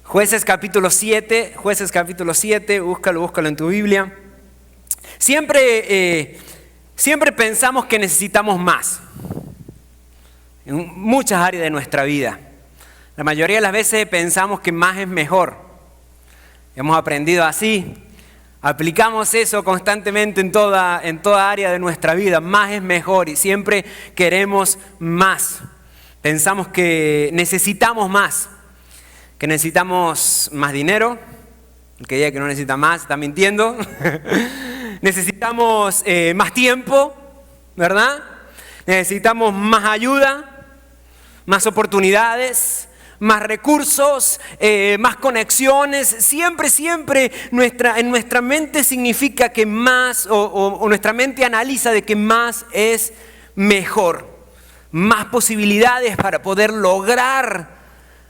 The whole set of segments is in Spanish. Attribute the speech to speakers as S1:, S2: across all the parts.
S1: Jueces capítulo 7, búscalo en tu Biblia. Siempre pensamos que necesitamos más en muchas áreas de nuestra vida. La mayoría de las veces pensamos que más es mejor. Hemos aprendido así. Aplicamos eso constantemente en toda área de nuestra vida. Más es mejor y siempre queremos más. Pensamos que necesitamos más. Que necesitamos más dinero. El que diga que no necesita más está mintiendo. Necesitamos más tiempo, ¿verdad? Necesitamos más ayuda, más oportunidades, más recursos, más conexiones. Siempre en nuestra mente significa que más, o nuestra mente analiza de que más es mejor. Más posibilidades para poder lograr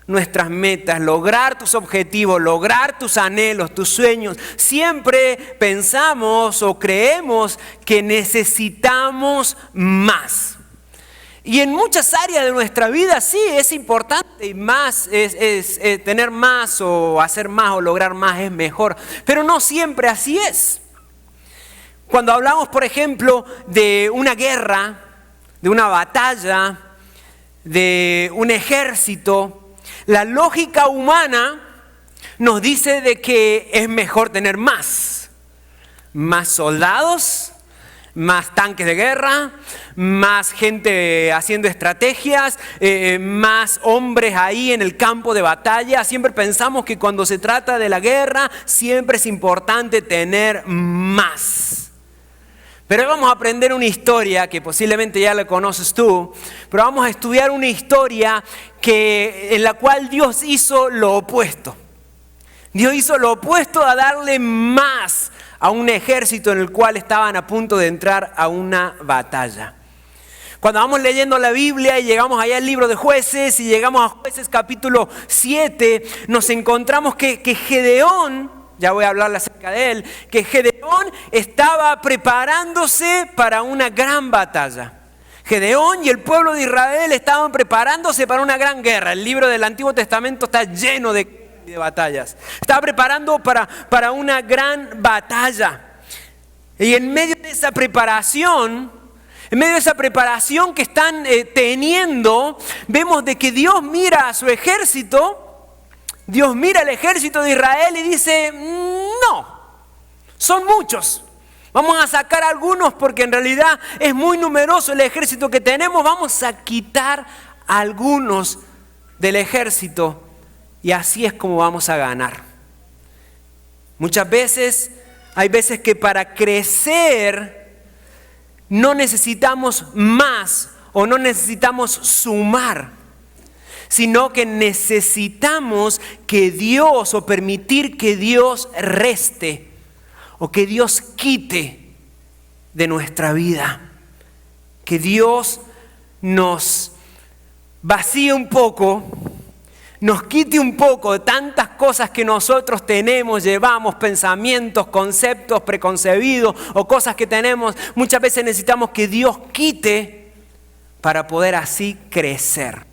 S1: nuestras metas, lograr tus objetivos, lograr tus anhelos, tus sueños. Siempre pensamos o creemos que necesitamos más. Y en muchas áreas de nuestra vida sí es importante y más es tener más o hacer más o lograr más es mejor. Pero no siempre así es. Cuando hablamos, por ejemplo, de una guerra, de una batalla, de un ejército, la lógica humana nos dice de que es mejor tener más soldados, más tanques de guerra, más gente haciendo estrategias, más hombres ahí en el campo de batalla. Siempre pensamos que cuando se trata de la guerra, siempre es importante tener más. Pero hoy vamos a aprender una historia que posiblemente ya la conoces tú, pero vamos a estudiar una historia en la cual Dios hizo lo opuesto. Dios hizo lo opuesto a darle más a un ejército en el cual estaban a punto de entrar a una batalla. Cuando vamos leyendo la Biblia y llegamos allá al libro de Jueces y llegamos a Jueces capítulo 7, nos encontramos que Gedeón, ya voy a hablar acerca de él, que Gedeón estaba preparándose para una gran batalla. Gedeón y el pueblo de Israel estaban preparándose para una gran guerra. El libro del Antiguo Testamento está lleno de batallas. Estaba preparando para una gran batalla. Y en medio de esa preparación que están teniendo, vemos de que Dios mira a su ejército. Dios mira al ejército de Israel y dice, no, son muchos. Vamos a sacar algunos porque en realidad es muy numeroso el ejército que tenemos. Vamos a quitar a algunos del ejército y así es como vamos a ganar. Muchas veces, hay veces que para crecer no necesitamos más o no necesitamos sumar, sino que necesitamos que Dios o permitir que Dios reste o que Dios quite de nuestra vida. Que Dios nos vacíe un poco, nos quite un poco de tantas cosas que nosotros tenemos, llevamos, pensamientos, conceptos preconcebidos o cosas que tenemos. Muchas veces necesitamos que Dios quite para poder así crecer.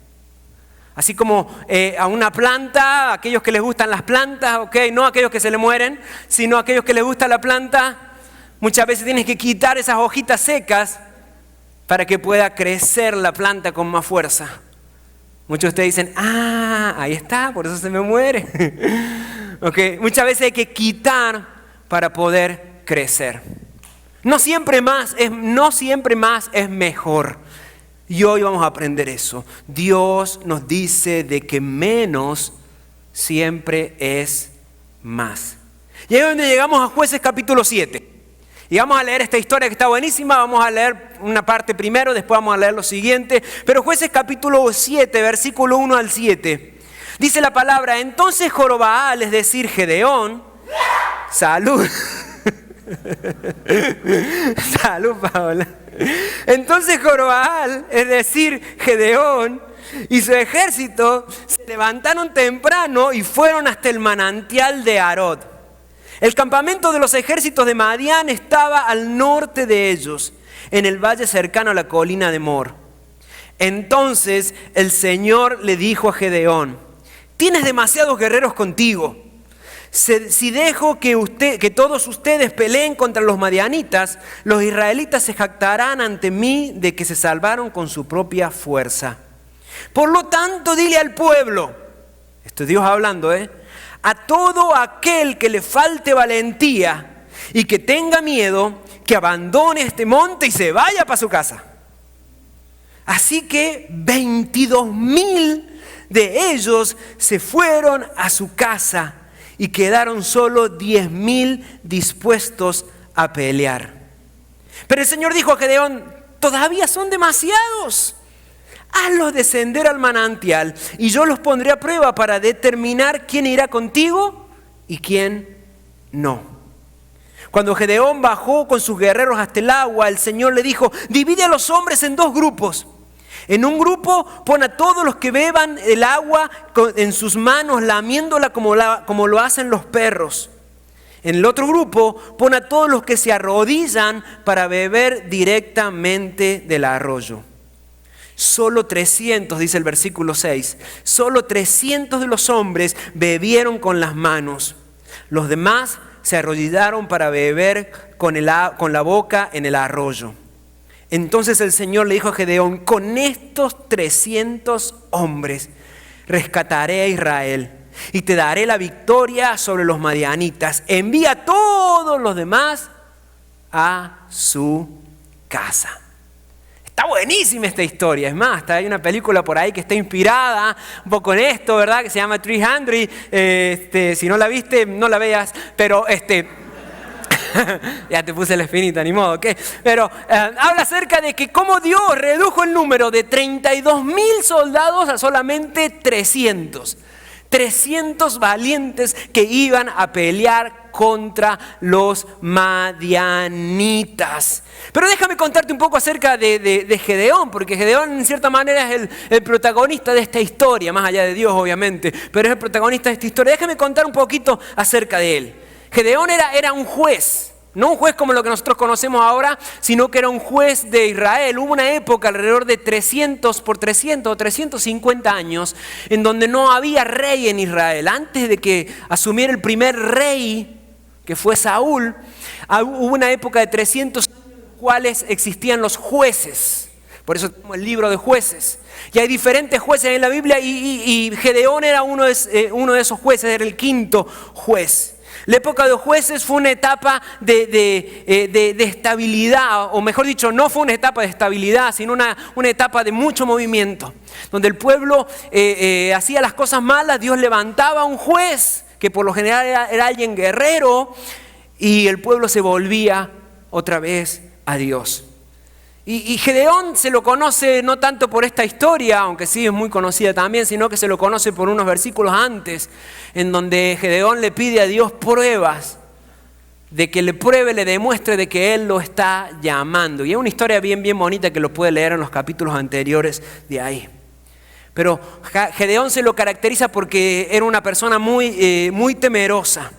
S1: Así como a una planta, aquellos que les gustan las plantas, okay, no aquellos que se le mueren, sino aquellos que les gusta la planta, muchas veces tienes que quitar esas hojitas secas para que pueda crecer la planta con más fuerza. Muchos de ustedes dicen, ahí está, por eso se me muere. Okay, muchas veces hay que quitar para poder crecer. No siempre más es mejor. Y hoy vamos a aprender eso. Dios nos dice de que menos siempre es más. Y ahí es donde llegamos a Jueces capítulo 7. Y vamos a leer esta historia que está buenísima. Vamos a leer una parte primero, después vamos a leer lo siguiente. Pero Jueces capítulo 7, versículo 1 al 7. Dice la palabra, entonces Jorobabal, es decir, Gedeón, salud. Salud, Paola. Entonces Jorobabal, es decir, Gedeón y su ejército se levantaron temprano y fueron hasta el manantial de Harod. El campamento de los ejércitos de Madián estaba al norte de ellos, en el valle cercano a la colina de Mor. Entonces el Señor le dijo a Gedeón, tienes demasiados guerreros contigo. Si dejo que todos ustedes peleen contra los madianitas, los israelitas se jactarán ante mí de que se salvaron con su propia fuerza. Por lo tanto, dile al pueblo, esto es Dios hablando, a todo aquel que le falte valentía y que tenga miedo, que abandone este monte y se vaya para su casa. Así que 22,000 de ellos se fueron a su casa y quedaron solo 10,000 dispuestos a pelear. Pero el Señor dijo a Gedeón, todavía son demasiados. Hazlos descender al manantial y yo los pondré a prueba para determinar quién irá contigo y quién no. Cuando Gedeón bajó con sus guerreros hasta el agua, el Señor le dijo, divide a los hombres en 2 grupos. En un grupo pon a todos los que beban el agua en sus manos, lamiéndola como lo hacen los perros. En el otro grupo pon a todos los que se arrodillan para beber directamente del arroyo. Solo 300, dice el versículo 6, solo 300 de los hombres bebieron con las manos. Los demás se arrodillaron para beber con la boca en el arroyo. Entonces el Señor le dijo a Gedeón, con estos 300 hombres rescataré a Israel y te daré la victoria sobre los madianitas. Envía a todos los demás a su casa. Está buenísima esta historia. Es más, hay una película por ahí que está inspirada un poco en esto, ¿verdad? Que se llama 300. Si no la viste, no la veas. Pero ya te puse la espinita, ni modo, ¿ok? Pero habla acerca de que cómo Dios redujo el número de 32,000 soldados a solamente 300. 300 valientes que iban a pelear contra los madianitas. Pero déjame contarte un poco acerca de Gedeón, porque Gedeón en cierta manera es el protagonista de esta historia, más allá de Dios obviamente, pero es el protagonista de esta historia. Déjame contar un poquito acerca de él. Gedeón era un juez, no un juez como lo que nosotros conocemos ahora, sino que era un juez de Israel. Hubo una época alrededor de 300 o 350 años en donde no había rey en Israel. Antes de que asumiera el primer rey, que fue Saúl, hubo una época de 300 años en los cuales existían los jueces. Por eso tenemos el libro de jueces. Y hay diferentes jueces en la Biblia y Gedeón era uno de esos jueces, era el 5º juez. La época de los jueces fue una etapa de estabilidad, o mejor dicho, no fue una etapa de estabilidad, sino una etapa de mucho movimiento, donde el pueblo hacía las cosas malas, Dios levantaba a un juez, que por lo general era alguien guerrero, y el pueblo se volvía otra vez a Dios. Y Gedeón se lo conoce no tanto por esta historia, aunque sí es muy conocida también, sino que se lo conoce por unos versículos antes, en donde Gedeón le pide a Dios pruebas, de que le pruebe, le demuestre de que Él lo está llamando. Y es una historia bien bonita que lo puede leer en los capítulos anteriores de ahí. Pero Gedeón se lo caracteriza porque era una persona muy temerosa.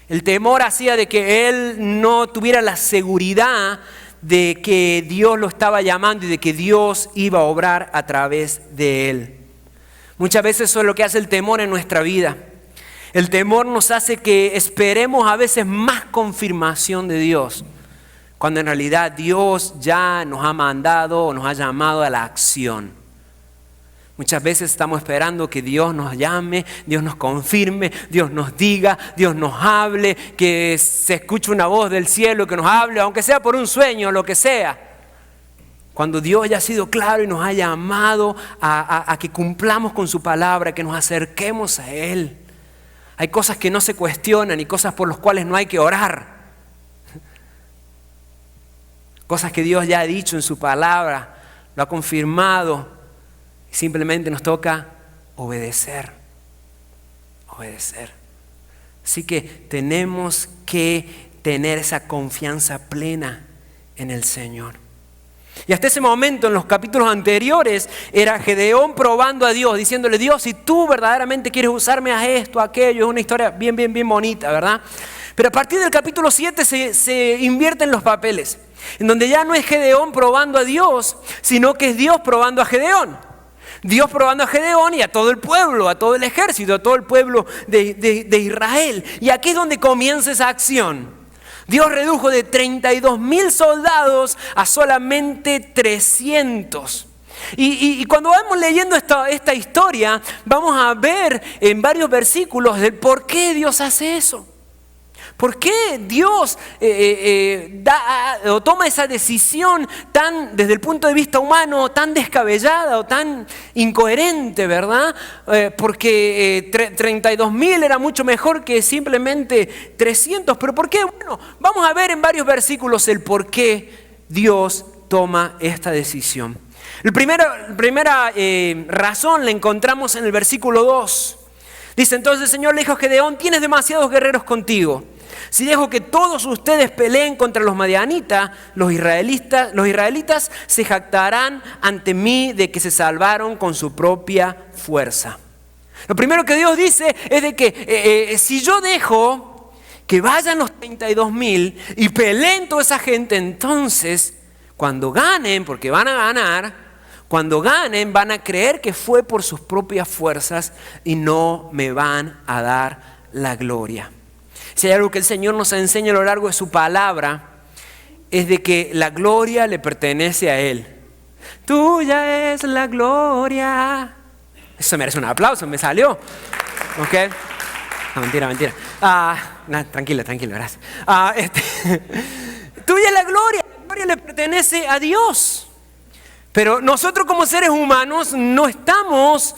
S1: El temor hacía de que él no tuviera la seguridad de que Dios lo estaba llamando y de que Dios iba a obrar a través de él. Muchas veces eso es lo que hace el temor en nuestra vida. El temor nos hace que esperemos a veces más confirmación de Dios, cuando en realidad Dios ya nos ha mandado o nos ha llamado a la acción. Muchas veces estamos esperando que Dios nos llame, Dios nos confirme, Dios nos diga, Dios nos hable, que se escuche una voz del cielo que nos hable, aunque sea por un sueño o lo que sea. Cuando Dios ya ha sido claro y nos ha llamado a que cumplamos con su palabra, que nos acerquemos a Él. Hay cosas que no se cuestionan y cosas por las cuales no hay que orar. Cosas que Dios ya ha dicho en su palabra, lo ha confirmado. Simplemente nos toca obedecer. Así que tenemos que tener esa confianza plena en el Señor. Y hasta ese momento, en los capítulos anteriores, era Gedeón probando a Dios, diciéndole: Dios, si tú verdaderamente quieres usarme, a esto, a aquello. Es una historia bien bonita, ¿verdad? Pero a partir del capítulo 7 se invierten los papeles, en donde ya no es Gedeón probando a Dios, sino que es Dios probando a Gedeón. Dios probando a Gedeón y a todo el pueblo, a todo el ejército, a todo el pueblo de Israel. Y aquí es donde comienza esa acción. Dios redujo de 32,000 soldados a solamente 300. Y cuando vamos leyendo esta historia, vamos a ver en varios versículos del por qué Dios hace eso. ¿Por qué Dios toma esa decisión tan, desde el punto de vista humano, tan descabellada o tan incoherente, verdad? Porque 32,000 era mucho mejor que simplemente 300. ¿Pero por qué? Bueno, vamos a ver en varios versículos el por qué Dios toma esta decisión. La primera razón la encontramos en el versículo 2. Dice, entonces el Señor le dijo a Gedeón, tienes demasiados guerreros contigo. Si dejo que todos ustedes peleen contra los madianitas, los israelitas se jactarán ante mí de que se salvaron con su propia fuerza. Lo primero que Dios dice es de que si yo dejo que vayan los 32,000 y peleen toda esa gente, entonces cuando ganen, porque van a ganar, cuando ganen van a creer que fue por sus propias fuerzas y no me van a dar la gloria. Si hay algo que el Señor nos enseña a lo largo de su palabra, es de que la gloria le pertenece a Él. Tuya es la gloria. Eso merece un aplauso, me salió. ¿Ok? No, mentira. Tranquilo, gracias. Tuya es la gloria le pertenece a Dios. Pero nosotros como seres humanos no estamos,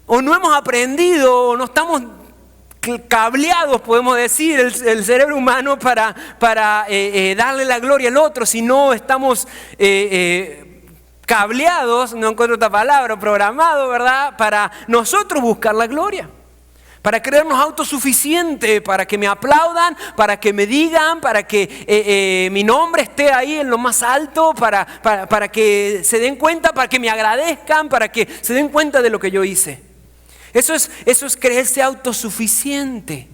S1: o no hemos aprendido, o no estamos cableados, podemos decir, el cerebro humano para darle la gloria al otro, si no estamos cableados, no encuentro otra palabra, programados, ¿verdad? Para nosotros buscar la gloria. Para creernos autosuficientes, para que me aplaudan, para que me digan, para que mi nombre esté ahí en lo más alto, para que se den cuenta, para que me agradezcan, para que se den cuenta de lo que yo hice. Eso es creerse autosuficiente.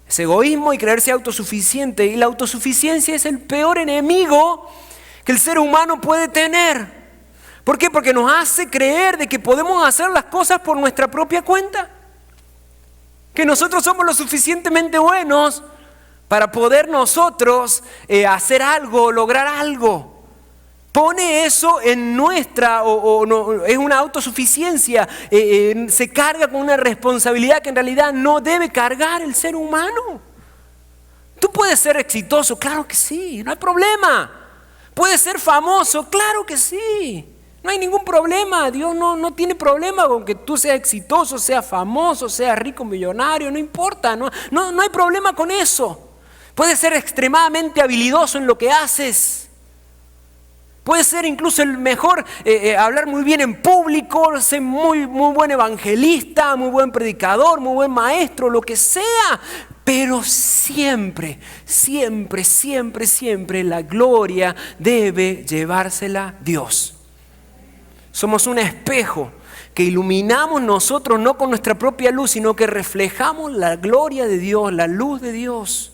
S1: Es egoísmo y creerse autosuficiente. Y la autosuficiencia es el peor enemigo que el ser humano puede tener. ¿Por qué? Porque nos hace creer de que podemos hacer las cosas por nuestra propia cuenta. Que nosotros somos lo suficientemente buenos para poder nosotros hacer algo, lograr algo. Pone eso en nuestra, no, es una autosuficiencia, se carga con una responsabilidad que en realidad no debe cargar el ser humano. Tú puedes ser exitoso, claro que sí, no hay problema. Puedes ser famoso, claro que sí. No hay ningún problema, Dios no tiene problema con que tú seas exitoso, seas famoso, seas rico, millonario, no importa, no hay problema con eso. Puedes ser extremadamente habilidoso en lo que haces. Puedes ser incluso el mejor, hablar muy bien en público, ser muy buen evangelista, muy buen predicador, muy buen maestro, lo que sea. Pero siempre la gloria debe llevársela Dios. Somos un espejo que iluminamos nosotros no con nuestra propia luz, sino que reflejamos la gloria de Dios, la luz de Dios.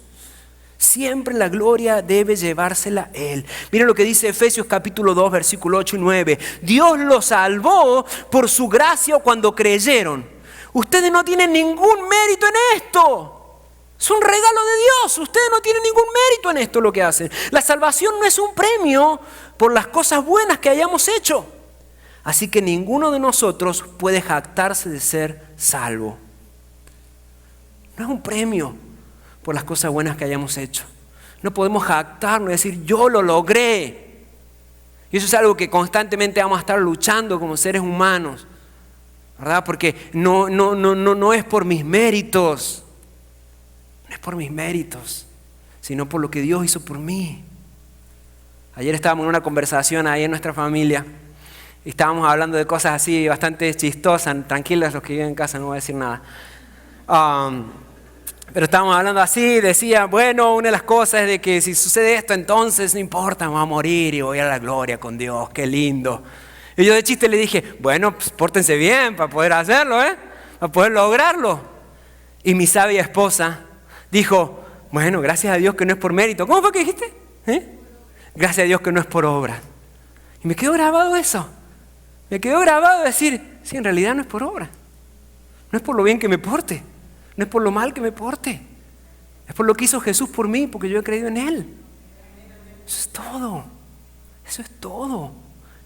S1: Siempre la gloria debe llevársela Él. Miren lo que dice Efesios capítulo 2, versículo 8 y 9. Dios los salvó por su gracia cuando creyeron. Ustedes no tienen ningún mérito en esto. Es un regalo de Dios. Ustedes no tienen ningún mérito en esto lo que hacen. La salvación no es un premio por las cosas buenas que hayamos hecho. Así que ninguno de nosotros puede jactarse de ser salvo. No es un premio por las cosas buenas que hayamos hecho. No podemos jactarnos y decir, yo lo logré. Y eso es algo que constantemente vamos a estar luchando como seres humanos, ¿verdad? Porque no es por mis méritos. No es por mis méritos, sino por lo que Dios hizo por mí. Ayer estábamos en una conversación ahí en nuestra familia. Y estábamos hablando de cosas así bastante chistosas, tranquilas los que viven en casa, no voy a decir nada. Pero estábamos hablando así, decía, bueno, una de las cosas es de que si sucede esto, entonces no importa, vamos a morir y voy a la gloria con Dios, qué lindo. Y yo de chiste le dije, bueno, pues pórtense bien para poder hacerlo, para poder lograrlo. Y mi sabia esposa dijo, bueno, gracias a Dios que no es por mérito. ¿Cómo fue que dijiste? Gracias a Dios que no es por obra. Y me quedó grabado eso. Me quedó grabado decir, sí, en realidad no es por obra. No es por lo bien que me porte. No es por lo mal que me porte. Es por lo que hizo Jesús por mí, porque yo he creído en Él. Eso es todo. Eso es todo.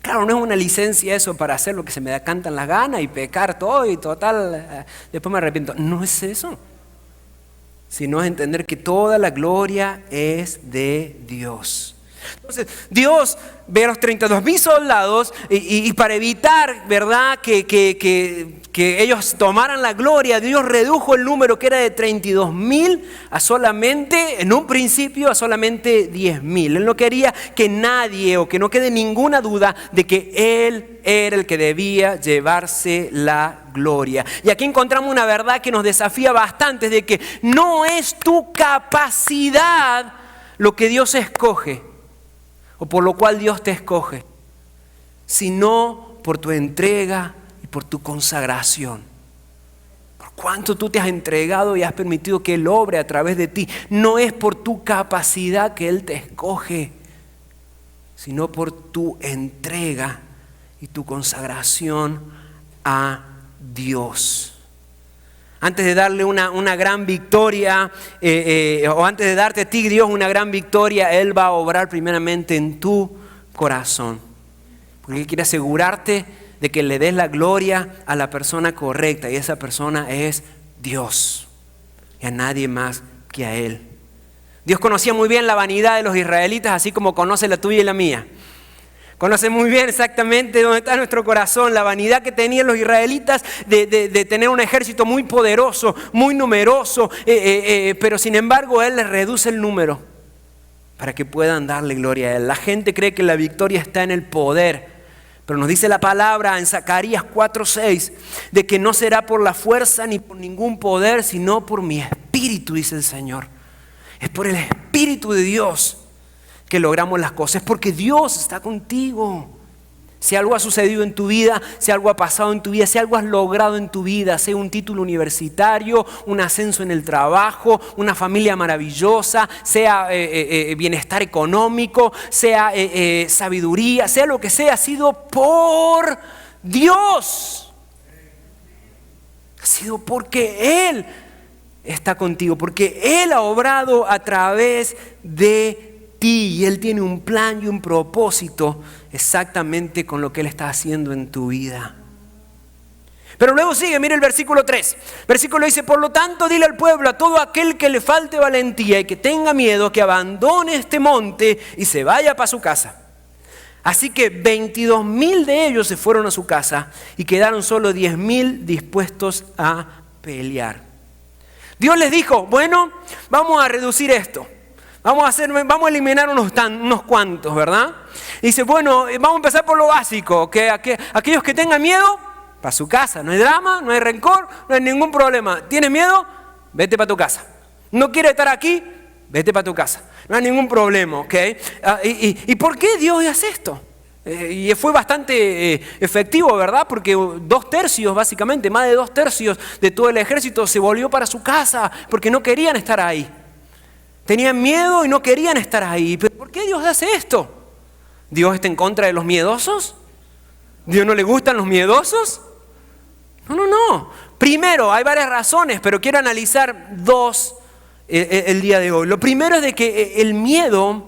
S1: Claro, no es una licencia eso para hacer lo que se me cantan las ganas y pecar todo y total, después me arrepiento. No es eso. Sino es entender que toda la gloria es de Dios. Entonces, Dios ve a los 32,000 soldados y para evitar, ¿verdad?, que ellos tomaran la gloria, Dios redujo el número que era de 32,000 a solamente, en un principio, a solamente 10,000. Él no quería que nadie o que no quede ninguna duda de que Él era el que debía llevarse la gloria. Y aquí encontramos una verdad que nos desafía bastante, de que no es tu capacidad lo que Dios escoge, o por lo cual Dios te escoge, sino por tu entrega y por tu consagración. Por cuánto tú te has entregado y has permitido que Él obre a través de ti. No es por tu capacidad que Él te escoge, sino por tu entrega y tu consagración a Dios. Antes de darle una gran victoria, o antes de darte a ti, Dios, una gran victoria, Él va a obrar primeramente en tu corazón. Porque Él quiere asegurarte de que le des la gloria a la persona correcta, y esa persona es Dios, y a nadie más que a Él. Dios conocía muy bien la vanidad de los israelitas, así como conoce la tuya y la mía. Conoce muy bien exactamente dónde está nuestro corazón, la vanidad que tenían los israelitas de tener un ejército muy poderoso, muy numeroso, pero sin embargo Él les reduce el número para que puedan darle gloria a Él. La gente cree que la victoria está en el poder, pero nos dice la palabra en Zacarías 4:6 de que no será por la fuerza ni por ningún poder, sino por mi espíritu, dice el Señor. Es por el Espíritu de Dios que logramos las cosas, es porque Dios está contigo. Si algo ha sucedido en tu vida, si algo ha pasado en tu vida, si algo has logrado en tu vida, sea un título universitario, un ascenso en el trabajo, una familia maravillosa, sea bienestar económico, sea sabiduría, sea lo que sea, ha sido por Dios. Ha sido porque Él está contigo, porque Él ha obrado a través de ti, y Él tiene un plan y un propósito exactamente con lo que Él está haciendo en tu vida. Pero luego sigue, mire el versículo 3. Versículo dice: por lo tanto, dile al pueblo, a todo aquel que le falte valentía y que tenga miedo, que abandone este monte y se vaya para su casa. Así que 22,000 de ellos se fueron a su casa y quedaron solo 10,000 dispuestos a pelear. Dios les dijo: bueno, vamos a reducir esto. Vamos a eliminar unos cuantos, ¿verdad? Y dice, bueno, vamos a empezar por lo básico, que aquellos que tengan miedo, para su casa. No hay drama, no hay rencor, no hay ningún problema. ¿Tienes miedo? Vete para tu casa. ¿No quieres estar aquí? Vete para tu casa. No hay ningún problema, ¿ok? ¿Y por qué Dios hace esto? Y fue bastante efectivo, ¿verdad? Porque 2/3, básicamente, más de 2/3 de todo el ejército se volvió para su casa porque no querían estar ahí. Tenían miedo y no querían estar ahí. ¿Pero por qué Dios hace esto? ¿Dios está en contra de los miedosos? ¿Dios no le gustan los miedosos? No. Primero, hay varias razones, pero quiero analizar dos el día de hoy. Lo primero es de que el miedo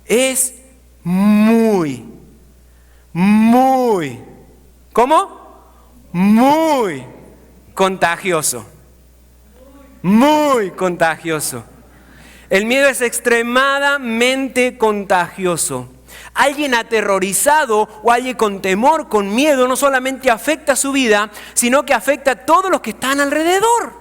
S1: es muy, ¿cómo? Muy contagioso. Muy contagioso. El miedo es extremadamente contagioso. Alguien aterrorizado o alguien con temor, con miedo, no solamente afecta su vida, sino que afecta a todos los que están alrededor.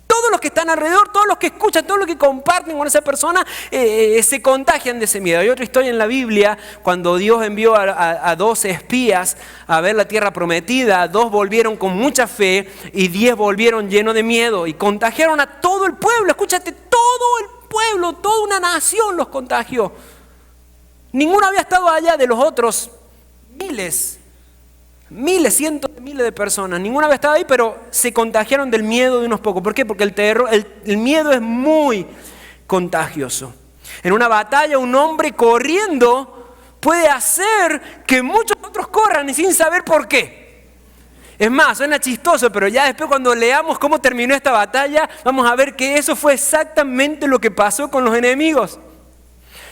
S1: Todos los que están alrededor, todos los que escuchan, todos los que comparten con esa persona, se contagian de ese miedo. Hay otra historia en la Biblia, cuando Dios envió a 12 espías a ver la tierra prometida, 2 volvieron con mucha fe y 10 volvieron llenos de miedo y contagiaron a todo el pueblo. Escúchate, todo el pueblo, toda una nación los contagió. Ninguno había estado allá de los otros miles, cientos de miles de personas. Ninguno había estado ahí, pero se contagiaron del miedo de unos pocos. ¿Por qué? Porque el miedo es muy contagioso. En una batalla, un hombre corriendo puede hacer que muchos otros corran y sin saber por qué. Es más, suena chistoso, pero ya después cuando leamos cómo terminó esta batalla, vamos a ver que eso fue exactamente lo que pasó con los enemigos.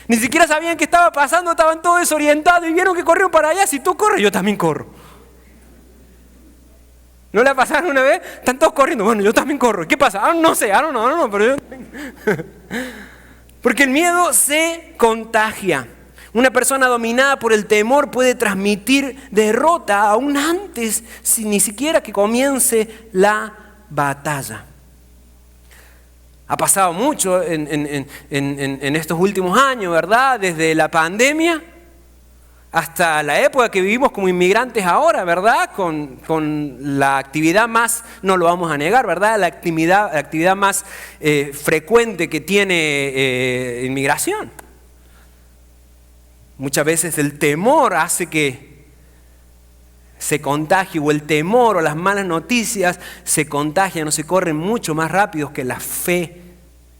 S1: Ni siquiera sabían qué estaba pasando, estaban todos desorientados y vieron que corrieron para allá. Si tú corres, yo también corro. ¿No le ha pasado una vez? Están todos corriendo, bueno, yo también corro. ¿Qué pasa? No sé, no, pero yo... Porque el miedo se contagia. Una persona dominada por el temor puede transmitir derrota aún antes, sin ni siquiera que comience la batalla. Ha pasado mucho en estos últimos años, ¿verdad? Desde la pandemia hasta la época que vivimos como inmigrantes ahora, ¿verdad? Con la actividad más, no lo vamos a negar, ¿verdad? La actividad más frecuente que tiene inmigración. Muchas veces el temor hace que se contagie, o el temor o las malas noticias se contagian o se corren mucho más rápido que la fe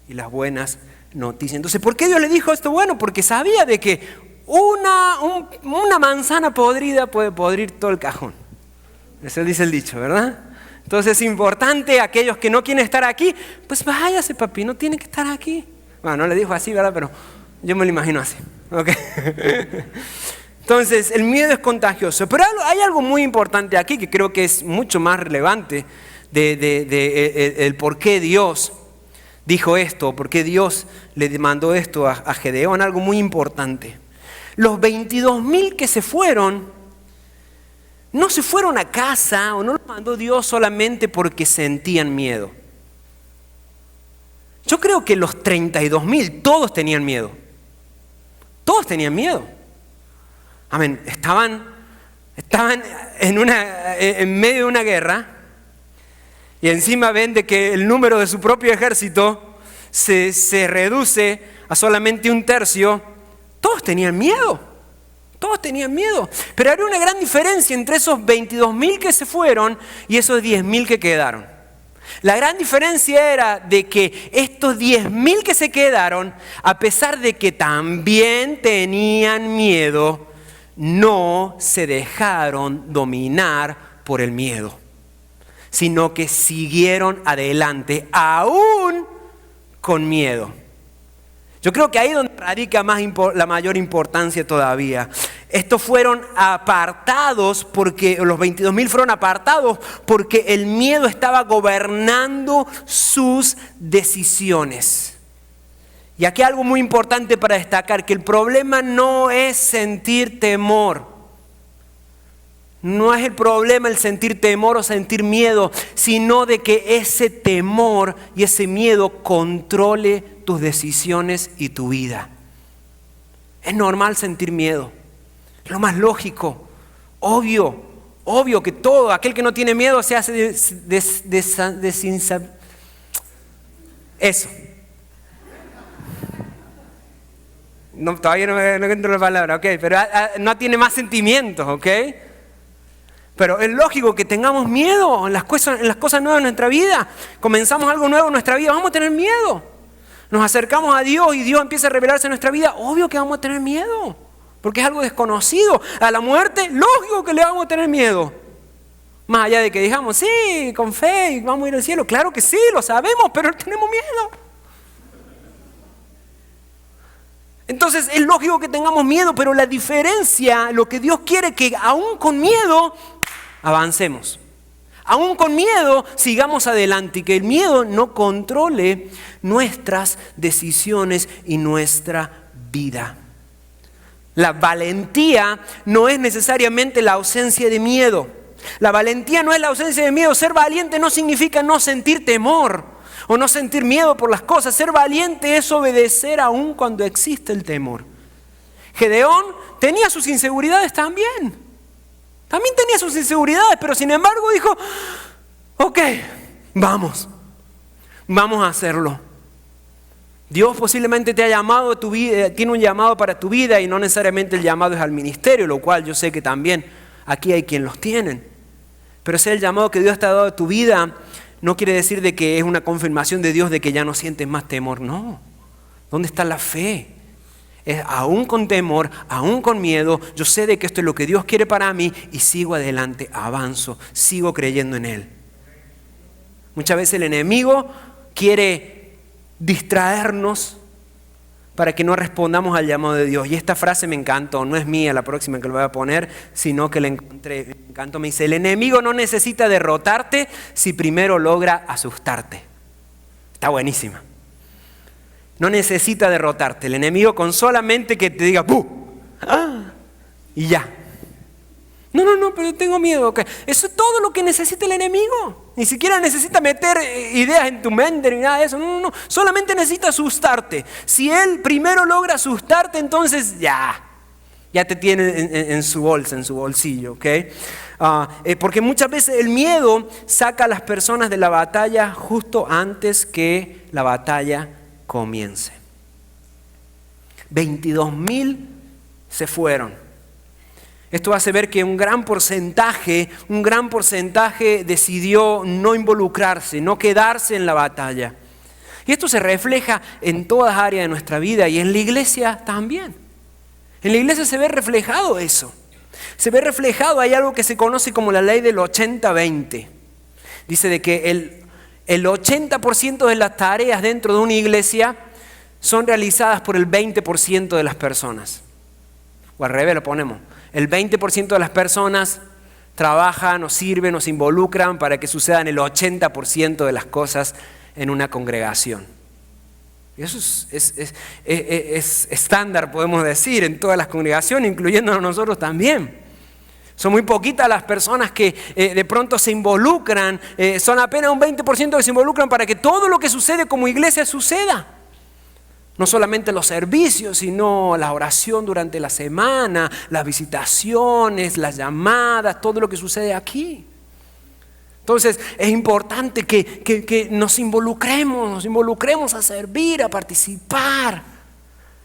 S1: y las buenas noticias. Entonces, ¿por qué Dios le dijo esto? Bueno, porque sabía de que una manzana podrida puede podrir todo el cajón. Eso dice el dicho, ¿verdad? Entonces es importante, aquellos que no quieren estar aquí, pues váyase, papi, no tiene que estar aquí. Bueno, no le dijo así, ¿verdad? Pero yo me lo imagino así. ¿Okay? Entonces, el miedo es contagioso. Pero hay algo muy importante aquí que creo que es mucho más relevante el por qué Dios dijo esto, por qué Dios le mandó esto a Gedeón, algo muy importante. Los 22,000 que se fueron, no se fueron a casa o no los mandó Dios solamente porque sentían miedo. Yo creo que los 32,000 todos tenían miedo. Todos tenían miedo. Amén. Estaban en medio de una guerra y encima ven de que el número de su propio ejército se reduce a solamente 1/3. Todos tenían miedo. Todos tenían miedo. Pero había una gran diferencia entre esos 22,000 que se fueron y esos 10,000 que quedaron. La gran diferencia era de que estos 10,000 que se quedaron, a pesar de que también tenían miedo, no se dejaron dominar por el miedo, sino que siguieron adelante aún con miedo. Yo creo que ahí es donde radica la mayor importancia todavía. Estos fueron apartados porque, los 22,000 fueron apartados porque el miedo estaba gobernando sus decisiones. Y aquí algo muy importante para destacar, que el problema no es sentir temor. No es el problema el sentir temor o sentir miedo, sino de que ese temor y ese miedo controle tus decisiones y tu vida. Es normal sentir miedo, es lo más lógico, obvio que todo, aquel que no tiene miedo se hace eso. No, todavía no encuentro la palabra, ok, pero no tiene más sentimientos, ok. Pero es lógico que tengamos miedo en las cosas nuevas de nuestra vida. Comenzamos algo nuevo en nuestra vida, vamos a tener miedo. Nos acercamos a Dios y Dios empieza a revelarse en nuestra vida. Obvio que vamos a tener miedo, porque es algo desconocido. A la muerte, lógico que le vamos a tener miedo. Más allá de que digamos, sí, con fe vamos a ir al cielo. Claro que sí, lo sabemos, pero tenemos miedo. Entonces es lógico que tengamos miedo, pero la diferencia, lo que Dios quiere, que aún con miedo avancemos. Aún con miedo sigamos adelante y que el miedo no controle nuestras decisiones y nuestra vida. La valentía no es necesariamente la ausencia de miedo. La valentía no es la ausencia de miedo. Ser valiente no significa no sentir temor o no sentir miedo por las cosas. Ser valiente es obedecer aún cuando existe el temor. Gedeón tenía sus inseguridades también. También tenía sus inseguridades, pero sin embargo dijo, ok, vamos a hacerlo. Dios posiblemente te ha llamado a tu vida, tiene un llamado para tu vida y no necesariamente el llamado es al ministerio, lo cual yo sé que también aquí hay quien los tienen. Pero ese el llamado que Dios te ha dado a tu vida no quiere decir de que es una confirmación de Dios de que ya no sientes más temor, no. ¿Dónde está la fe? es aún con temor, aún con miedo, yo sé de que esto es lo que Dios quiere para mí y sigo adelante, avanzo, sigo creyendo en Él. Muchas veces el enemigo quiere distraernos para que no respondamos al llamado de Dios. Y esta frase me encantó, no es mía la próxima que lo voy a poner, sino que la encontré, me encantó. Me dice, el enemigo no necesita derrotarte si primero logra asustarte. Está buenísima. No necesita derrotarte. El enemigo con solamente que te diga ¡puh! ¡Ah! Y ya. No, pero tengo miedo. Okay. Eso es todo lo que necesita el enemigo. Ni siquiera necesita meter ideas en tu mente ni nada de eso. No. Solamente necesita asustarte. Si él primero logra asustarte, entonces ya te tiene en su bolsa, en su bolsillo. ¿Okay? Porque muchas veces el miedo saca a las personas de la batalla justo antes que la batalla comience. 22,000 se fueron. Esto hace ver que un gran porcentaje decidió no involucrarse, no quedarse en la batalla. Y esto se refleja en todas áreas de nuestra vida y en la iglesia también. En la iglesia se ve reflejado eso. Se ve reflejado, hay algo que se conoce como la ley del 80-20. Dice de que el 80% de las tareas dentro de una iglesia son realizadas por el 20% de las personas. O al revés lo ponemos. El 20% de las personas trabajan o sirven o se involucran para que sucedan el 80% de las cosas en una congregación. Y eso es estándar, podemos decir, en todas las congregaciones, incluyéndonos nosotros también. Son muy poquitas las personas que de pronto se involucran, son apenas un 20% que se involucran para que todo lo que sucede como iglesia suceda. No solamente los servicios, sino la oración durante la semana, las visitaciones, las llamadas, todo lo que sucede aquí. Entonces es importante que nos involucremos a servir, a participar,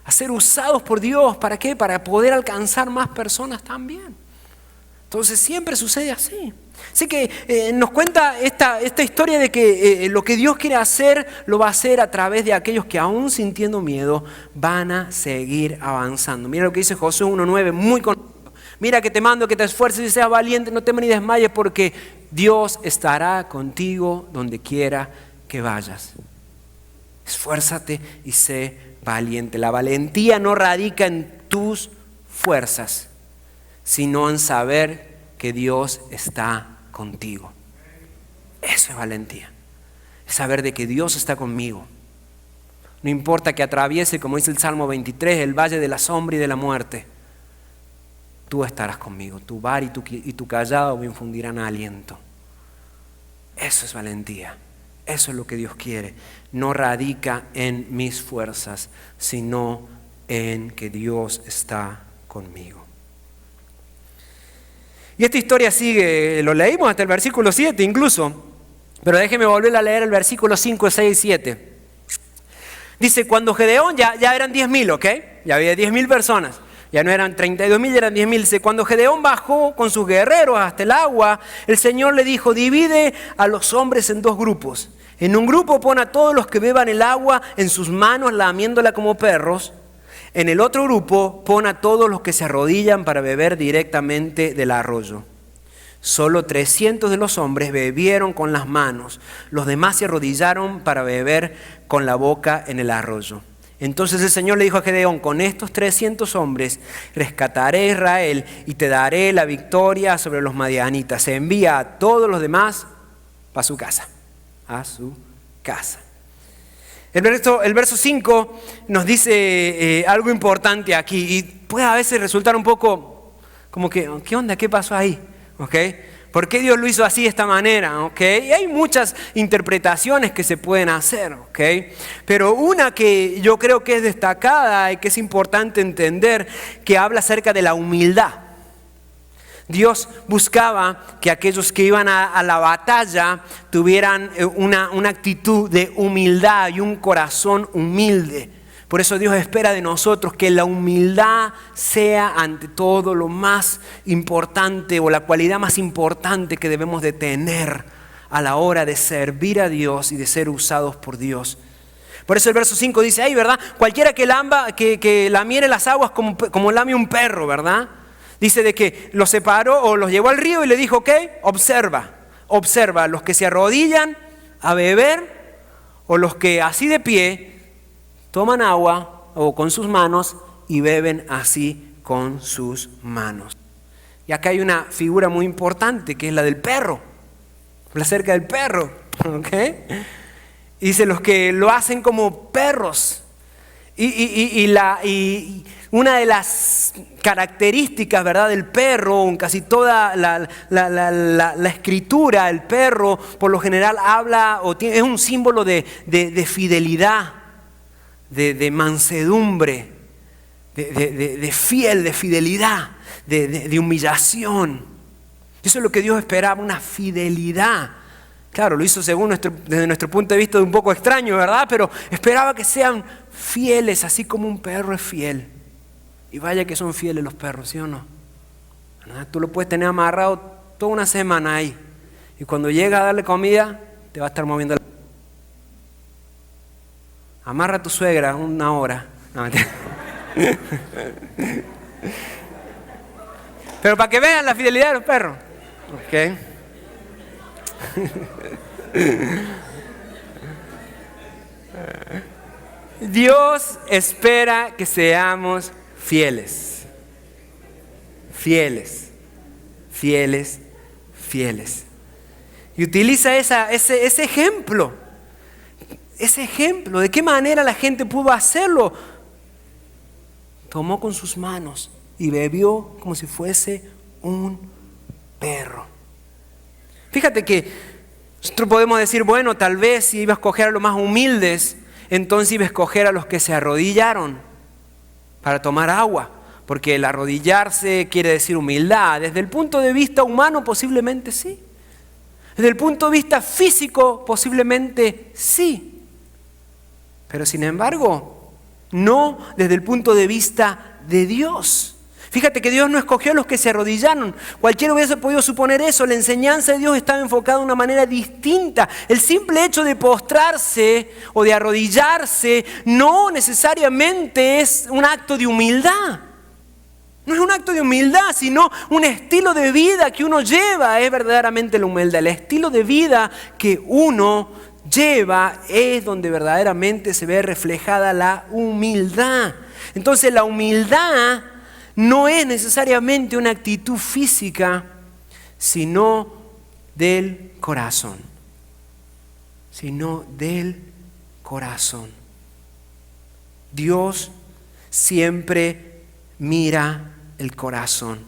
S1: a ser usados por Dios. ¿Para qué? Para poder alcanzar más personas también. Entonces siempre sucede así. Así que nos cuenta esta historia de que lo que Dios quiere hacer, lo va a hacer a través de aquellos que aún sintiendo miedo van a seguir avanzando. Mira lo que dice Josué 1:9, muy conocido. Mira que te mando que te esfuerces y seas valiente, no temas ni desmayes, porque Dios estará contigo donde quiera que vayas. Esfuérzate y sé valiente. La valentía no radica en tus fuerzas, sino en saber que Dios está contigo. Eso es valentía. Es saber de que Dios está conmigo. No importa que atraviese, como dice el Salmo 23, el valle de la sombra y de la muerte. Tú estarás conmigo. Tu vara y tu callado me infundirán aliento. Eso es valentía. Eso es lo que Dios quiere. No radica en mis fuerzas, sino en que Dios está conmigo. Y esta historia sigue, lo leímos hasta el versículo 7 incluso, pero déjeme volver a leer el versículo 5, 6 y 7. Dice, cuando Gedeón, ya eran 10,000, ¿ok? Ya había 10,000 personas, ya no eran 32,000, ya eran 10,000. Dice, cuando Gedeón bajó con sus guerreros hasta el agua, el Señor le dijo, divide a los hombres en 2 grupos. En un grupo pon a todos los que beban el agua en sus manos lamiéndola como perros. En el otro grupo, pon a todos los que se arrodillan para beber directamente del arroyo. Solo 300 de los hombres bebieron con las manos. Los demás se arrodillaron para beber con la boca en el arroyo. Entonces el Señor le dijo a Gedeón, con estos 300 hombres rescataré a Israel y te daré la victoria sobre los madianitas. Se envía a todos los demás para su casa. A su casa. El verso 5 nos dice algo importante aquí y puede a veces resultar un poco como que, ¿qué onda? ¿Qué pasó ahí? ¿Okay? ¿Por qué Dios lo hizo así de esta manera? ¿Okay? Y hay muchas interpretaciones que se pueden hacer, ¿okay? Pero una que yo creo que es destacada y que es importante entender, que habla acerca de la humildad. Dios buscaba que aquellos que iban a la batalla tuvieran una actitud de humildad y un corazón humilde. Por eso Dios espera de nosotros que la humildad sea ante todo lo más importante o la cualidad más importante que debemos de tener a la hora de servir a Dios y de ser usados por Dios. Por eso el verso 5 dice ahí, ¿verdad? Cualquiera que lamiere las aguas como lame un perro, ¿verdad? Dice de que los separó o los llevó al río y le dijo, ok, observa los que se arrodillan a beber o los que así de pie toman agua o con sus manos y beben así con sus manos. Y acá hay una figura muy importante que es la del perro. Habla acerca del perro, ¿ok? Dice los que lo hacen como perros. Y una de las características, ¿verdad?, del perro, en casi toda la escritura, el perro por lo general habla es un símbolo de fidelidad, de mansedumbre, de fidelidad, de humillación. Eso es lo que Dios esperaba, una fidelidad. Claro, lo hizo desde nuestro punto de vista un poco extraño, ¿verdad? Pero esperaba que sean fieles, así como un perro es fiel. Y vaya que son fieles los perros, ¿sí o no? ¿Verdad? Tú lo puedes tener amarrado toda una semana ahí. Y cuando llega a darle comida, te va a estar moviendo la... Amarra a tu suegra 1 hora. No, mentira. Pero para que vean la fidelidad de los perros. ¿Ok? Dios espera que seamos fieles. Fieles. Fieles. Fieles. Y utiliza ese ejemplo. Ese ejemplo. ¿De qué manera la gente pudo hacerlo? Tomó con sus manos y bebió como si fuese un perro. Fíjate que nosotros podemos decir, bueno, tal vez si iba a escoger a los más humildes, entonces iba a escoger a los que se arrodillaron para tomar agua, porque el arrodillarse quiere decir humildad. Desde el punto de vista humano posiblemente sí. Desde el punto de vista físico posiblemente sí. Pero sin embargo, no desde el punto de vista de Dios. Fíjate que Dios no escogió a los que se arrodillaron. Cualquiera hubiese podido suponer eso. La enseñanza de Dios estaba enfocada de una manera distinta. El simple hecho de postrarse o de arrodillarse no necesariamente es un acto de humildad. No es un acto de humildad, sino un estilo de vida que uno lleva. Es verdaderamente la humildad. El estilo de vida que uno lleva es donde verdaderamente se ve reflejada la humildad. Entonces la humildad no es necesariamente una actitud física, sino del corazón. Sino del corazón. Dios siempre mira el corazón.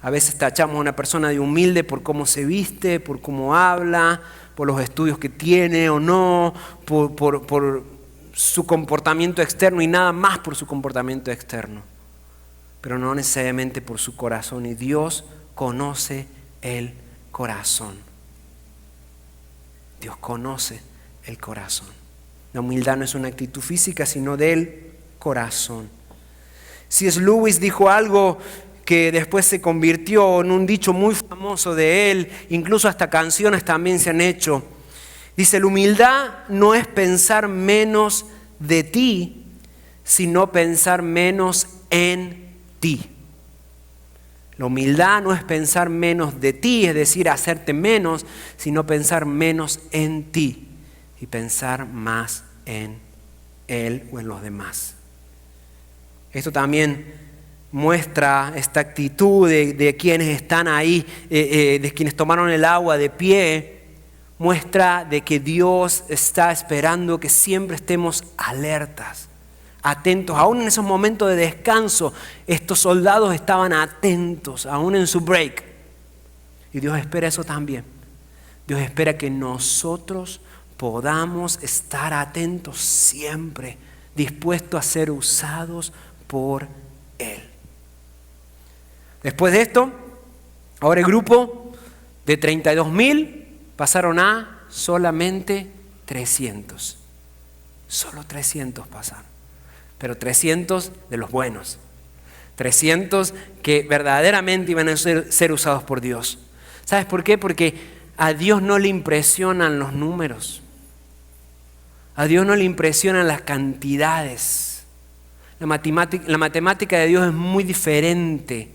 S1: A veces tachamos a una persona de humilde por cómo se viste, por cómo habla, por los estudios que tiene o no, por su comportamiento externo y nada más por su comportamiento externo. Pero no necesariamente por su corazón. Y Dios conoce el corazón. Dios conoce el corazón. La humildad no es una actitud física, sino del corazón. C.S. Lewis dijo algo que después se convirtió en un dicho muy famoso de él. Incluso hasta canciones también se han hecho. Dice, la humildad no es pensar menos de ti, sino pensar menos en ti. La humildad no es pensar menos de ti, es decir, hacerte menos, sino pensar menos en ti y pensar más en Él o en los demás. Esto también muestra esta actitud de quienes están ahí, de quienes tomaron el agua de pie, muestra de que Dios está esperando que siempre estemos alertas, atentos. Aún en esos momentos de descanso, estos soldados estaban atentos, aún en su break. Y Dios espera eso también. Dios espera que nosotros podamos estar atentos siempre, dispuestos a ser usados por Él. Después de esto, ahora el grupo de 32,000 pasaron a solamente 300. Solo 300 pasaron. Pero 300 de los buenos. 300 que verdaderamente iban a ser usados por Dios. ¿Sabes por qué? Porque a Dios no le impresionan los números. A Dios no le impresionan las cantidades. La matemática de Dios es muy diferente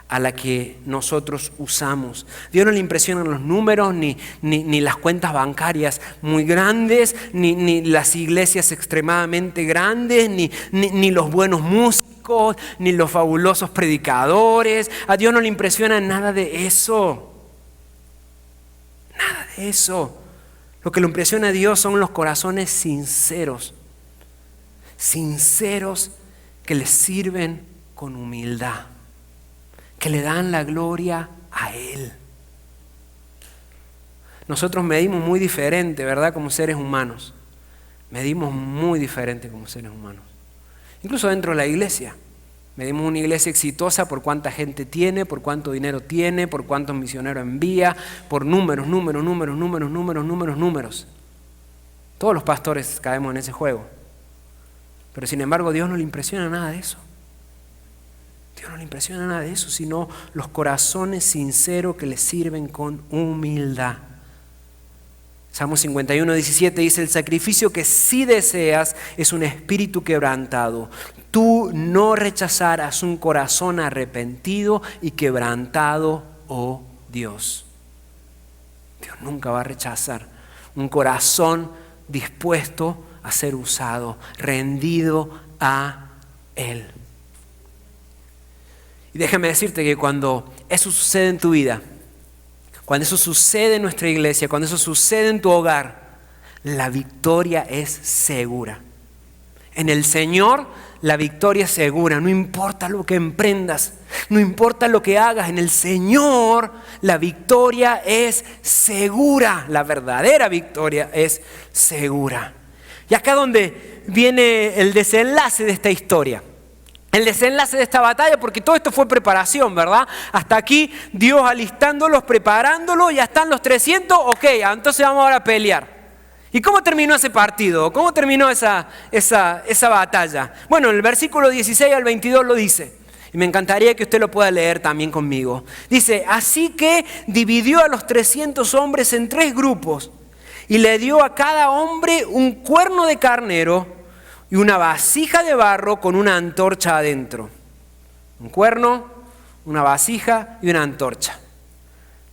S1: a la que nosotros usamos. A Dios no le impresionan los números, ni las cuentas bancarias muy grandes, ni las iglesias extremadamente grandes, ni los buenos músicos, ni los fabulosos predicadores. A Dios no le impresiona nada de eso. Nada de eso. Lo que le impresiona a Dios son los corazones sinceros. Sinceros que le sirven con humildad, que le dan la gloria a Él. Nosotros medimos muy diferente, ¿verdad? Como seres humanos. Medimos muy diferente como seres humanos. Incluso dentro de la iglesia. Medimos una iglesia exitosa por cuánta gente tiene, por cuánto dinero tiene, por cuántos misioneros envía, por números. Todos los pastores caemos en ese juego. Pero sin embargo, a Dios no le impresiona nada de eso. Dios no le impresiona nada de eso, sino los corazones sinceros que le sirven con humildad. Salmo 51:17 dice: el sacrificio que sí deseas es un espíritu quebrantado. Tú no rechazarás un corazón arrepentido y quebrantado, oh Dios. Dios nunca va a rechazar un corazón dispuesto a ser usado, rendido a Él. Y déjame decirte que cuando eso sucede en tu vida, cuando eso sucede en nuestra iglesia, cuando eso sucede en tu hogar, la victoria es segura. En el Señor la victoria es segura, no importa lo que emprendas, no importa lo que hagas, en el Señor la victoria es segura, la verdadera victoria es segura. Y acá donde viene el desenlace de esta historia. El desenlace de esta batalla, porque todo esto fue preparación, ¿verdad? Hasta aquí Dios alistándolos, preparándolos, ya están los 300, ok, entonces vamos ahora a pelear. ¿Y cómo terminó ese partido? ¿Cómo terminó esa batalla? Bueno, en el versículo 16 al 22 lo dice, y me encantaría que usted lo pueda leer también conmigo. Dice: así que dividió a los 300 hombres en 3 grupos, y le dio a cada hombre un cuerno de carnero y una vasija de barro con una antorcha adentro. Un cuerno, una vasija y una antorcha.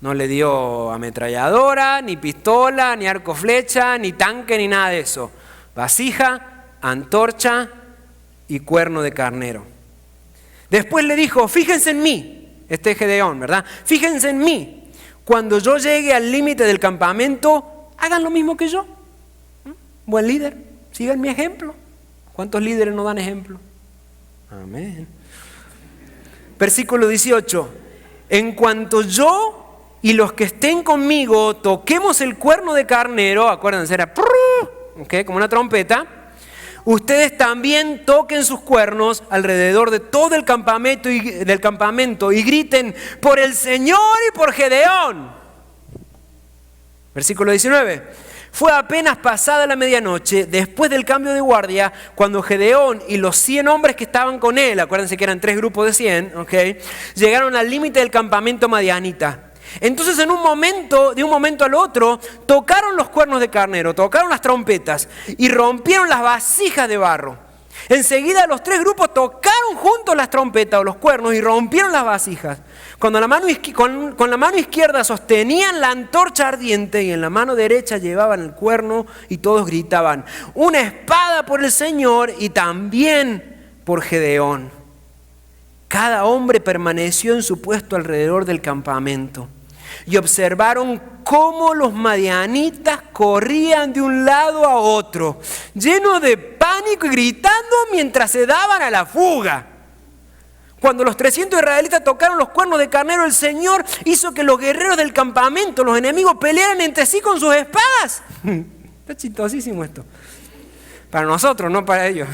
S1: No le dio ametralladora, ni pistola, ni arco flecha, ni tanque, ni nada de eso. Vasija, antorcha y cuerno de carnero. Después le dijo: fíjense en mí, este es Gedeón, ¿verdad? Fíjense en mí. Cuando yo llegue al límite del campamento, hagan lo mismo que yo. Buen líder, sigan mi ejemplo. ¿Cuántos líderes no dan ejemplo? Amén. Versículo 18. En cuanto yo y los que estén conmigo toquemos el cuerno de carnero, acuérdense, era como una trompeta, ustedes también toquen sus cuernos alrededor de todo el campamento y griten: por el Señor y por Gedeón. Versículo 19. Fue apenas pasada la medianoche, después del cambio de guardia, cuando Gedeón y los 100 hombres que estaban con él, acuérdense que eran 3 grupos de 100, llegaron al límite del campamento madianita. Entonces de un momento al otro, tocaron los cuernos de carnero, tocaron las trompetas y rompieron las vasijas de barro. Enseguida los 3 grupos tocaron juntos las trompetas o los cuernos y rompieron las vasijas. Con la mano izquierda sostenían la antorcha ardiente y en la mano derecha llevaban el cuerno y todos gritaban: una espada por el Señor y también por Gedeón. Cada hombre permaneció en su puesto alrededor del campamento y observaron cómo los madianitas corrían de un lado a otro, llenos de pánico y gritando mientras se daban a la fuga. Cuando los 300 israelitas tocaron los cuernos de carnero, el Señor hizo que los guerreros del campamento, los enemigos, pelearan entre sí con sus espadas. Está chistosísimo esto. Para nosotros, no para ellos.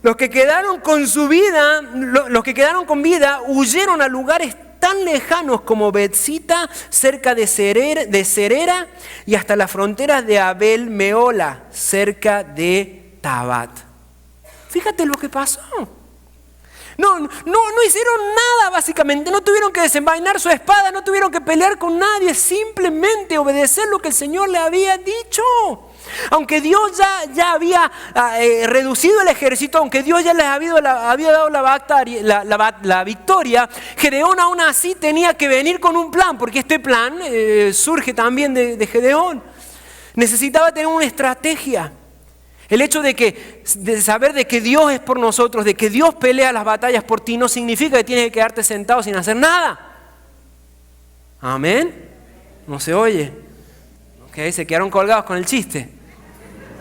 S1: Los que quedaron con vida huyeron a lugares tan lejanos como Betzita, cerca de Cerera, y hasta las fronteras de Abel Meola, cerca de Tabat. Fíjate lo que pasó. No hicieron nada básicamente, no tuvieron que desenvainar su espada, no tuvieron que pelear con nadie, simplemente obedecer lo que el Señor le había dicho. Aunque Dios ya había reducido el ejército, aunque Dios ya les había dado la victoria, Gedeón aún así tenía que venir con un plan, porque este plan surge también de Gedeón. Necesitaba tener una estrategia. El hecho de saber de que Dios es por nosotros, de que Dios pelea las batallas por ti, no significa que tienes que quedarte sentado sin hacer nada. Amén. No se oye. Okay, se quedaron colgados con el chiste.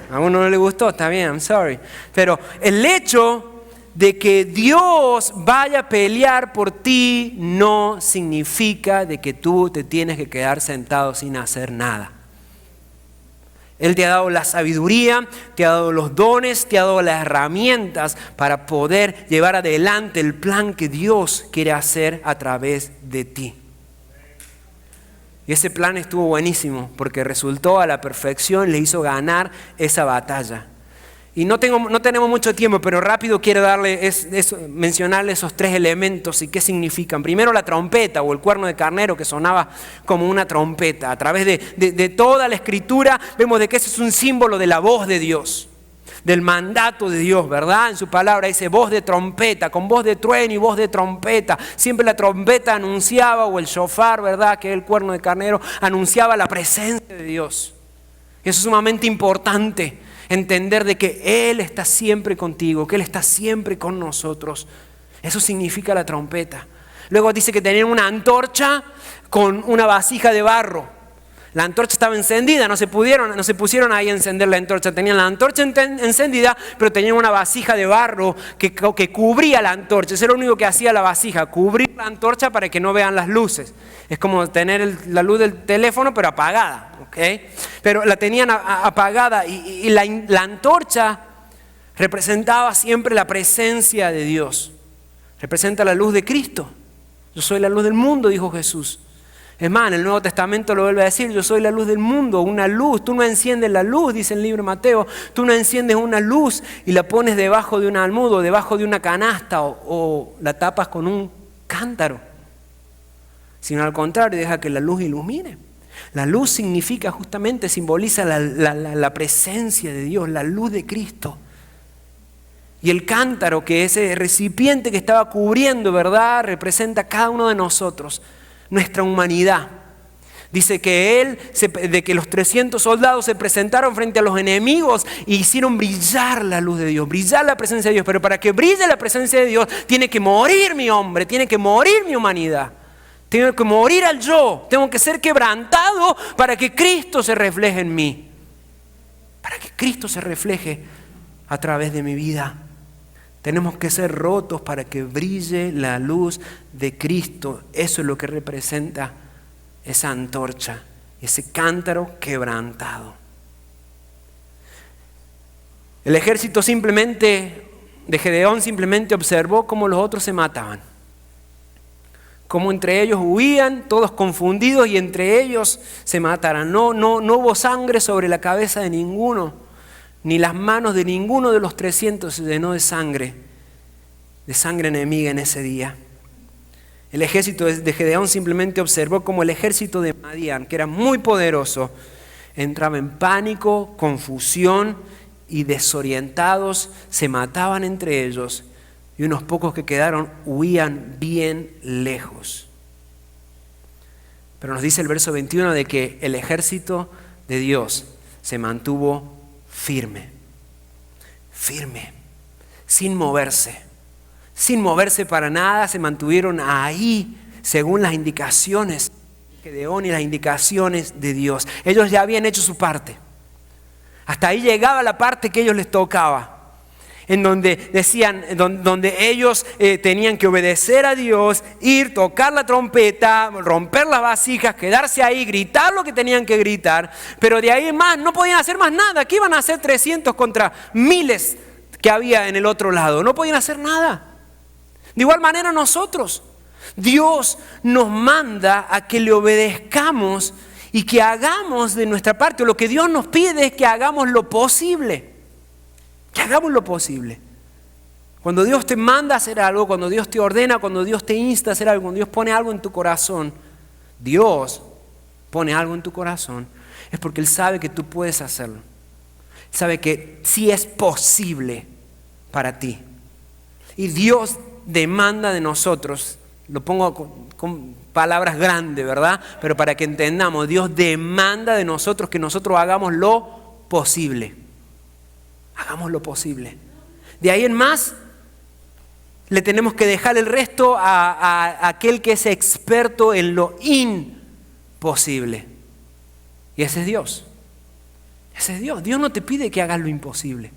S1: A uno no le gustó, está bien, I'm sorry. Pero el hecho de que Dios vaya a pelear por ti no significa de que tú te tienes que quedar sentado sin hacer nada. Él te ha dado la sabiduría, te ha dado los dones, te ha dado las herramientas para poder llevar adelante el plan que Dios quiere hacer a través de ti. Y ese plan estuvo buenísimo porque resultó a la perfección, le hizo ganar esa batalla. Y no tenemos mucho tiempo, pero rápido quiero mencionarle esos 3 elementos y qué significan. Primero, la trompeta o el cuerno de carnero, que sonaba como una trompeta. A través de toda la escritura vemos de que ese es un símbolo de la voz de Dios, del mandato de Dios, ¿verdad? En su palabra dice voz de trompeta, con voz de trueno y voz de trompeta. Siempre la trompeta anunciaba, o el shofar, ¿verdad?, que es el cuerno de carnero, anunciaba la presencia de Dios. Eso es sumamente importante. Entender de que Él está siempre contigo, que Él está siempre con nosotros. Eso significa la trompeta. Luego dice que tenían una antorcha con una vasija de barro. La antorcha estaba encendida, no se pusieron ahí a encender la antorcha. Tenían la antorcha encendida, pero tenían una vasija de barro que cubría la antorcha. Eso era lo único que hacía la vasija, cubrir la antorcha para que no vean las luces. Es como tener la luz del teléfono, pero apagada. ¿Okay? Pero la tenían apagada y la antorcha representaba siempre la presencia de Dios. Representa la luz de Cristo. Yo soy la luz del mundo, dijo Jesús. Es más, en el Nuevo Testamento lo vuelve a decir, yo soy la luz del mundo, una luz. Tú no enciendes la luz, dice el libro de Mateo, tú no enciendes una luz y la pones debajo de un almudo, debajo de una canasta o la tapas con un cántaro. Sino al contrario, deja que la luz ilumine. La luz significa justamente, simboliza la presencia de Dios, la luz de Cristo. Y el cántaro, que ese recipiente que estaba cubriendo, ¿verdad?, representa a cada uno de nosotros, nuestra humanidad. Dice que de que los 300 soldados se presentaron frente a los enemigos e hicieron brillar la luz de Dios, brillar la presencia de Dios. Pero para que brille la presencia de Dios, tiene que morir mi hombre, tiene que morir mi humanidad. Tengo que morir al yo, tengo que ser quebrantado para que Cristo se refleje en mí. Para que Cristo se refleje a través de mi vida. Tenemos que ser rotos para que brille la luz de Cristo. Eso es lo que representa esa antorcha, ese cántaro quebrantado. El ejército de Gedeón simplemente observó cómo los otros se mataban. Como entre ellos huían, todos confundidos, y entre ellos se mataran. No hubo sangre sobre la cabeza de ninguno, ni las manos de ninguno de los 300 se llenó de sangre enemiga en ese día. El ejército de Gedeón simplemente observó como el ejército de Madián, que era muy poderoso, entraba en pánico, confusión y desorientados, se mataban entre ellos. Y unos pocos que quedaron huían bien lejos. Pero nos dice el verso 21 de que el ejército de Dios se mantuvo firme, sin moverse para nada. Se mantuvieron ahí según las indicaciones de Gedeón y las indicaciones de Dios. Ellos ya habían hecho su parte. Hasta ahí llegaba la parte que a ellos les tocaba. En donde donde ellos tenían que obedecer a Dios, ir, tocar la trompeta, romper las vasijas, quedarse ahí, gritar lo que tenían que gritar, pero de ahí en más no podían hacer más nada. ¿Qué iban a hacer 300 contra miles que había en el otro lado? No podían hacer nada. De igual manera nosotros, Dios nos manda a que le obedezcamos y que hagamos de nuestra parte. Lo que Dios nos pide es que hagamos lo posible. Que hagamos lo posible. Cuando Dios te manda a hacer algo, cuando Dios te ordena, cuando Dios te insta a hacer algo, cuando Dios pone algo en tu corazón, Dios pone algo en tu corazón, es porque Él sabe que tú puedes hacerlo. sabe que sí es posible para ti. Y Dios demanda de nosotros, lo pongo con palabras grandes, ¿verdad? Pero para que entendamos, Dios demanda de nosotros que nosotros hagamos lo posible. Hagamos lo posible. De ahí en más, le tenemos que dejar el resto a aquel que es experto en lo imposible. Y ese es Dios. Ese es Dios. Dios no te pide que hagas lo imposible.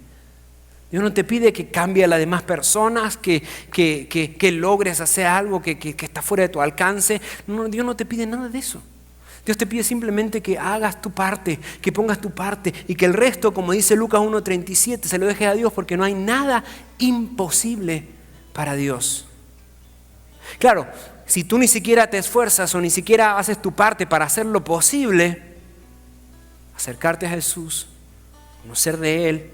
S1: Dios no te pide que cambie a las demás personas, que logres hacer algo que está fuera de tu alcance. No, Dios no te pide nada de eso. Dios te pide simplemente que hagas tu parte, que pongas tu parte y que el resto, como dice Lucas 1:37, se lo dejes a Dios porque no hay nada imposible para Dios. Claro, si tú ni siquiera te esfuerzas o ni siquiera haces tu parte para hacer lo posible, acercarte a Jesús, conocer de Él,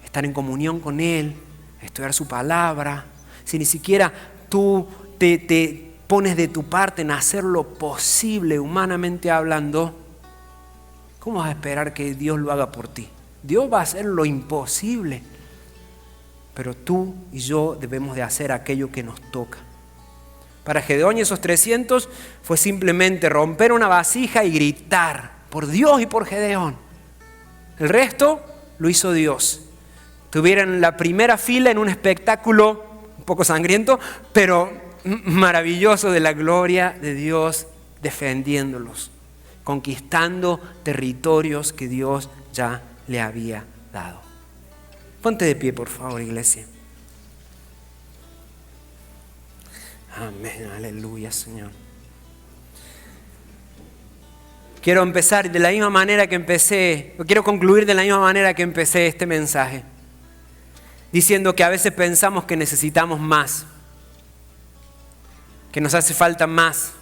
S1: estar en comunión con Él, estudiar su palabra, si ni siquiera tú te pones de tu parte en hacer lo posible humanamente hablando, ¿cómo vas a esperar que Dios lo haga por ti? Dios va a hacer lo imposible, pero tú y yo debemos de hacer aquello que nos toca. Para Gedeón y esos 300 fue simplemente romper una vasija y gritar por Dios y por Gedeón. El resto lo hizo Dios. Tuvieron la primera fila en un espectáculo un poco sangriento, pero maravilloso, de la gloria de Dios defendiéndolos, conquistando territorios que Dios ya le había dado. Ponte de pie, por favor, iglesia. Amén, aleluya, Señor. Quiero empezar de la misma manera que empecé, quiero concluir de la misma manera que empecé este mensaje, diciendo que a veces pensamos que necesitamos más, que nos hace falta más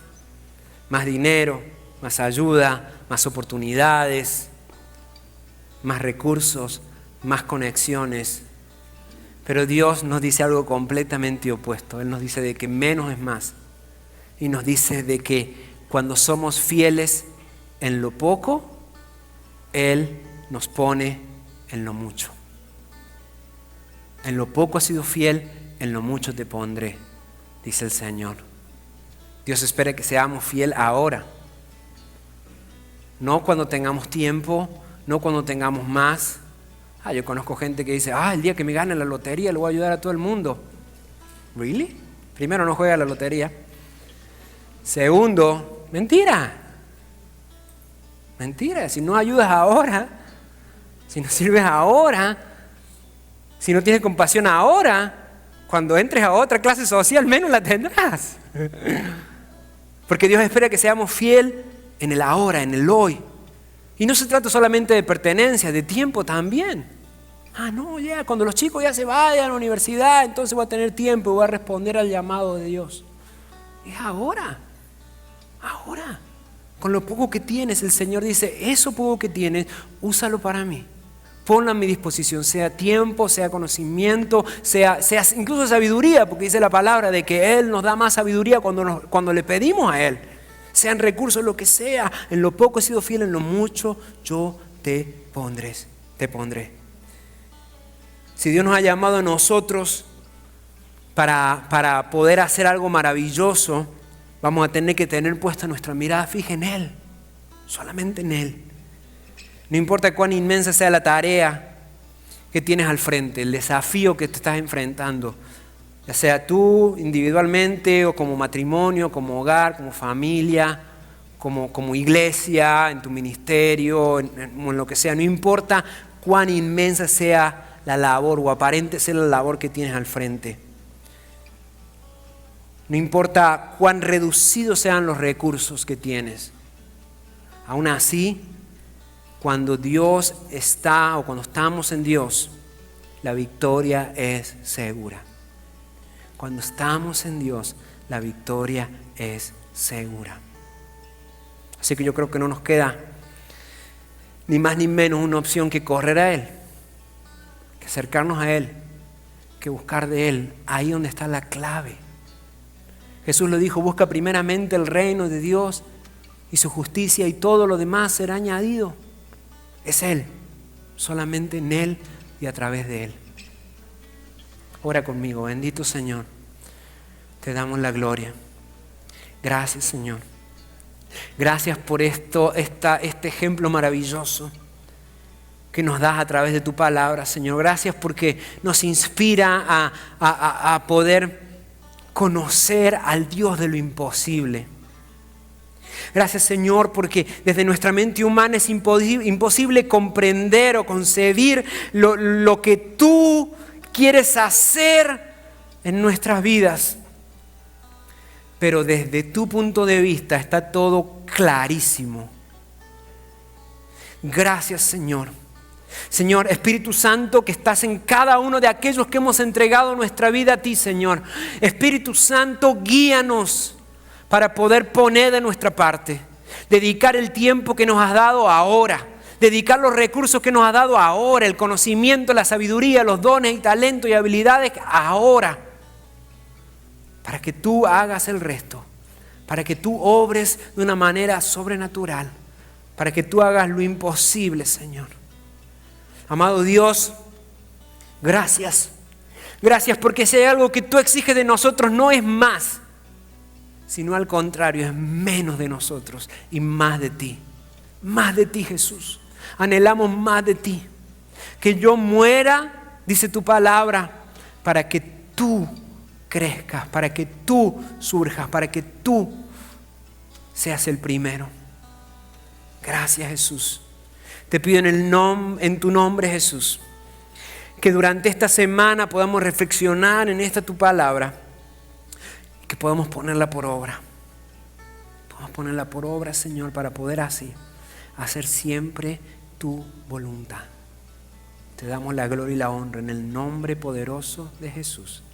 S1: dinero, más ayuda, más oportunidades, más recursos, más conexiones. Pero Dios nos dice algo completamente opuesto. Él nos dice de que menos es más. Y nos dice de que cuando somos fieles en lo poco, Él nos pone en lo mucho. En lo poco has sido fiel, en lo mucho te pondré, dice el Señor. Dios espera que seamos fieles ahora. No cuando tengamos tiempo, no cuando tengamos más. Yo conozco gente que dice, el día que me gane la lotería le voy a ayudar a todo el mundo. ¿Really? Primero, no juega a la lotería. Segundo, mentira. Mentira, si no ayudas ahora, si no sirves ahora, si no tienes compasión ahora, cuando entres a otra clase social menos la tendrás. Porque Dios espera que seamos fieles en el ahora, en el hoy. Y no se trata solamente de pertenencia, de tiempo también. Cuando los chicos ya se vayan a la universidad, entonces voy a tener tiempo y voy a responder al llamado de Dios. Es ahora. Con lo poco que tienes, el Señor dice, eso poco que tienes, úsalo para mí. Ponlo a mi disposición, sea tiempo, sea conocimiento, sea incluso sabiduría, porque dice la palabra de que Él nos da más sabiduría cuando le pedimos a Él. Sean recursos, lo que sea, en lo poco he sido fiel, en lo mucho yo te pondré. Si Dios nos ha llamado a nosotros para poder hacer algo maravilloso, vamos a tener que tener puesta nuestra mirada fija en Él, solamente en Él. No importa cuán inmensa sea la tarea que tienes al frente, el desafío que te estás enfrentando, ya sea tú individualmente o como matrimonio, como hogar, como familia, como iglesia, en tu ministerio, en lo que sea. No importa cuán inmensa sea la labor o aparente sea la labor que tienes al frente. No importa cuán reducidos sean los recursos que tienes. Aún así, cuando Dios está o cuando estamos en Dios, la victoria es segura. Cuando estamos en Dios, la victoria es segura. Así que yo creo que no nos queda ni más ni menos una opción que correr a Él, que acercarnos a Él, que buscar de Él, ahí donde está la clave. Jesús lo dijo, busca primeramente el reino de Dios y su justicia y todo lo demás será añadido. Es Él. solamente en Él y a través de Él. Ora conmigo, bendito Señor. Te damos la gloria. Gracias, Señor. Gracias por este ejemplo maravilloso que nos das a través de tu palabra, Señor. Gracias porque nos inspira a poder conocer al Dios de lo imposible. Gracias, Señor, porque desde nuestra mente humana es imposible comprender o concebir lo que tú quieres hacer en nuestras vidas. Pero desde tu punto de vista está todo clarísimo. Gracias, Señor. Señor, Espíritu Santo, que estás en cada uno de aquellos que hemos entregado nuestra vida a ti, Señor. Espíritu Santo, guíanos para poder poner de nuestra parte. Dedicar el tiempo que nos has dado ahora. Dedicar los recursos que nos has dado ahora. El conocimiento, la sabiduría, los dones y talentos y habilidades ahora. Para que tú hagas el resto. Para que tú obres de una manera sobrenatural. Para que tú hagas lo imposible, Señor. Amado Dios, gracias. Gracias porque si hay algo que tú exiges de nosotros no es más, sino al contrario, es menos de nosotros y más de ti. Más de ti, Jesús. Anhelamos más de ti. Que yo muera, dice tu palabra, para que tú crezcas, para que tú surjas, para que tú seas el primero. Gracias, Jesús. Te pido en tu nombre, Jesús, que durante esta semana podamos reflexionar en esta tu palabra, que podamos ponerla por obra. Podamos ponerla por obra, Señor, para poder así hacer siempre tu voluntad. Te damos la gloria y la honra en el nombre poderoso de Jesús.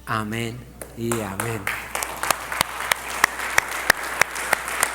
S1: Amén y amén.